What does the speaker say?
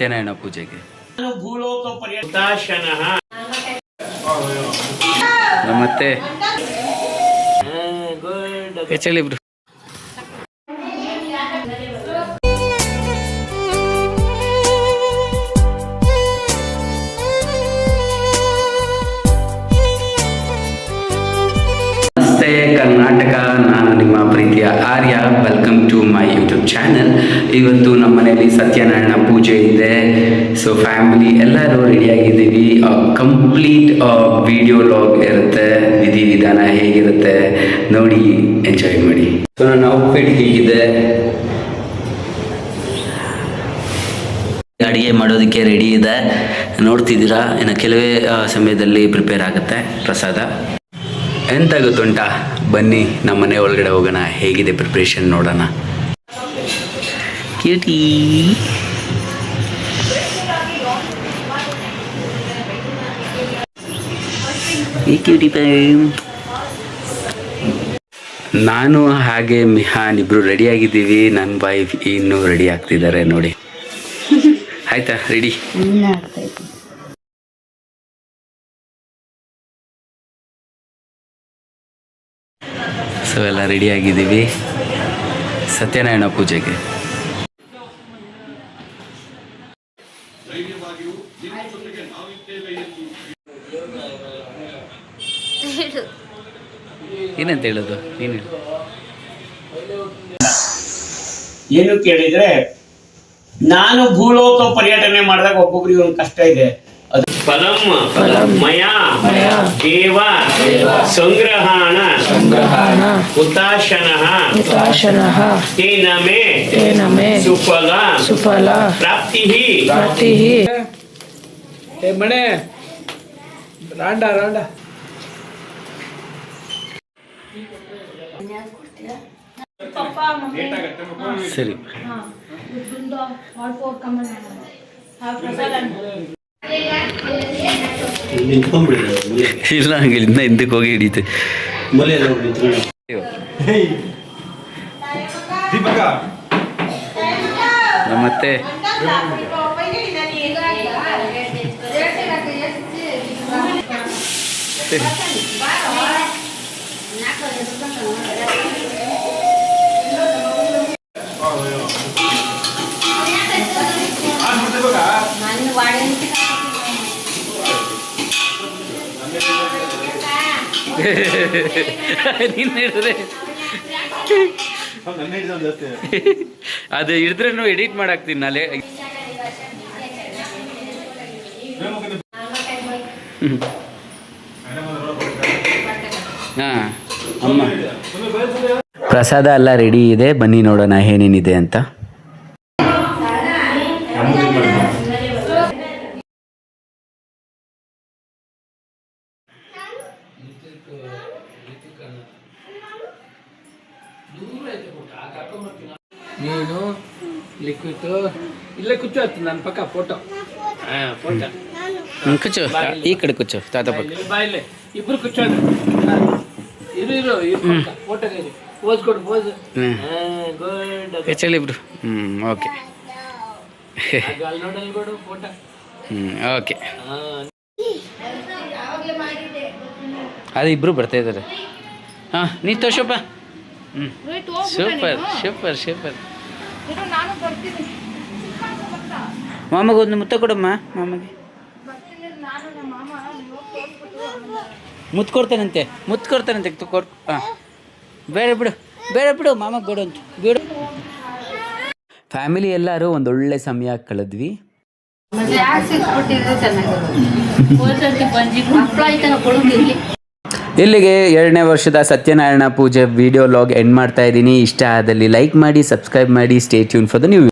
ಸತ್ಯನಾರಾಯಣ ಪೂಜೆಗೆ. ಮತ್ತೆ ಚಳಿ ಬ್ರೋ. ನಮಸ್ತೆ ಕರ್ನಾಟಕ, ನಾನು ನಿಮ್ಮ ಪ್ರೀತಿಯ Arya. Welcome to my YouTube channel. ಇವತ್ತು ನಮ್ಮ ಮನೆಯಲ್ಲಿ ಸತ್ಯನಾರಾಯಣ ಪೂಜೆ ಇದೆ. ಸೊ ಫ್ಯಾಮಿಲಿ ಎಲ್ಲರೂ ರೆಡಿಯಾಗಿದ್ದೀವಿ. ಕಂಪ್ಲೀಟ್ ವಿಡಿಯೋ ಲಾಗ್ ಇರುತ್ತೆ. ವಿಧಾನ ಹೇಗಿರುತ್ತೆ ನೋಡಿ, ಎಂಜಾಯ್ ಮಾಡಿ. ಸೊ ನನ್ನ ಔಟ್ಫಿಟ್ ಹೀಗಿದೆ. ಅಡುಗೆ ಮಾಡೋದಕ್ಕೆ ರೆಡಿ ಇದೆ, ನೋಡ್ತಿದ್ದೀರಾ. ಇನ್ನು ಕೆಲವೇ ಸಮಯದಲ್ಲಿ ಪ್ರಿಪೇರ್ ಆಗುತ್ತೆ ಪ್ರಸಾದ. ಎಂತ ಗೊತ್ತುಂಟಾ, ಬನ್ನಿ ನಮ್ಮ ಮನೆ ಒಳಗಡೆ ಹೋಗೋಣ. ಹೇಗಿದೆ ಪ್ರಿಪ್ರೇಷನ್ ನೋಡೋಣ. ಕ್ಯೂಟಿ ನಾನು ಹಾಗೆ ಮಿಹಾನ್ ಇಬ್ರು ರೆಡಿ ಆಗಿದ್ದೀವಿ. ನನ್ನ ವೈಫ್ ಇನ್ನೂ ರೆಡಿ ಆಗ್ತಿದ್ದಾರೆ ನೋಡಿ. ಆಯ್ತಾ ರೆಡಿ? ಸೊ ಎಲ್ಲ ರೆಡಿ ಆಗಿದ್ದೀವಿ ಸತ್ಯನಾರಾಯಣ ಪೂಜೆಗೆ. ಏನಂತ ಹೇಳೋದು ನೀನು? ಏನು ಕೇಳಿದ್ರೆ, ನಾನು ಭೂಲೋಕ ಪರ್ಯಟನೆ ಮಾಡಿದಾಗ ಒಬ್ಬೊಬ್ರಿಗೆ ಒಂದು ಕಷ್ಟ ಇದೆ. ಅದು ಫಲಂ ಮಯಾ ದೇವ ಸಂಗ್ರಹಾಣ ಹುತಾಶನಃ ತೇನ ಮೇ ಸುಫಲ ಪ್ರಾಪ್ತಿಃ. ಮಣೆ ರಾಂಡ ಸರಿ. ಇಲ್ಲ ಹಂಗಿಲ್ಲ, ಹಿಂದಕ್ಕೆ ಹೋಗಿ ಹಿಡಿತೆ. ಮತ್ತೆ ಅದು ಹಿಡಿದ್ರೆ ಎಡಿಟ್ ಮಾಡಾಕ್ತೀನಿ ನಾಳೆ. ಹಾಂ ಅಮ್ಮ, ಪ್ರಸಾದ ಎಲ್ಲ ರೆಡಿ ಇದೆ. ಬನ್ನಿ ನೋಡೋಣ ಏನೇನಿದೆ ಅಂತ. ನೀನು ಲಿಕ್ವಿಡ್ ಇಲ್ಲೇ ಕುಚ್ಚು ಆಯ್ತು ನನ್ನ ಪಕ್ಕ ಫೋಟೋ. ಕುಚ್ಚು ಈ ಕಡೆ ಕುಚ್ಚು ತಾತ ಪಕ್ಕ. ಬಾಯಿಲೆ ಇಬ್ರು ಕುಚ್ಚು ಇರು ಫೋಟೋ ಪೋಸ್ ಕೊಡು ಪೋಸ್. ಚಳಿ ಬ್ರೋ. ಓಕೆ ಕೊಡು ಫೋಟೋ. ಓಕೆ, ಅದು ಇಬ್ರು ಬರ್ತಾ ಇದ್ದಾರೆ. ಹಾಂ ನೀ ತೋಷಪ್ಪ. ಸೂಪರ್. ಮಾಮಗೆ ಮುತ್ತ ಕೊಡಮ್ಮ. ಮಾಮಗೆ ಮುತ್ತು ಕೊಡ್ತಾನಂತೆ. ಹಾಂ ಬೇಡ ಬಿಡು ಮಾಮಗೆ ಕೊಡು ಅಂತ ಬಿಡು. ಫ್ಯಾಮಿಲಿ ಎಲ್ಲರೂ ಒಂದೊಳ್ಳೆ ಸಮಯ ಕಳೆದ್ವಿ. ಇಲ್ಲಿಗೆ 2ನೇ ವರ್ಷದ ಸತ್ಯನಾರಾಯಣ ಪೂಜೆ ವಿಡಿಯೋ ಲಾಗ್ ಎಂಡ್ ಮಾಡ್ತಾ ಇದ್ದೀನಿ. ಇಷ್ಟ ಆದಲ್ಲಿ ಲೈಕ್ ಮಾಡಿ, ಸಬ್ಸ್ಕ್ರೈಬ್ ಮಾಡಿ. Stay tune for the new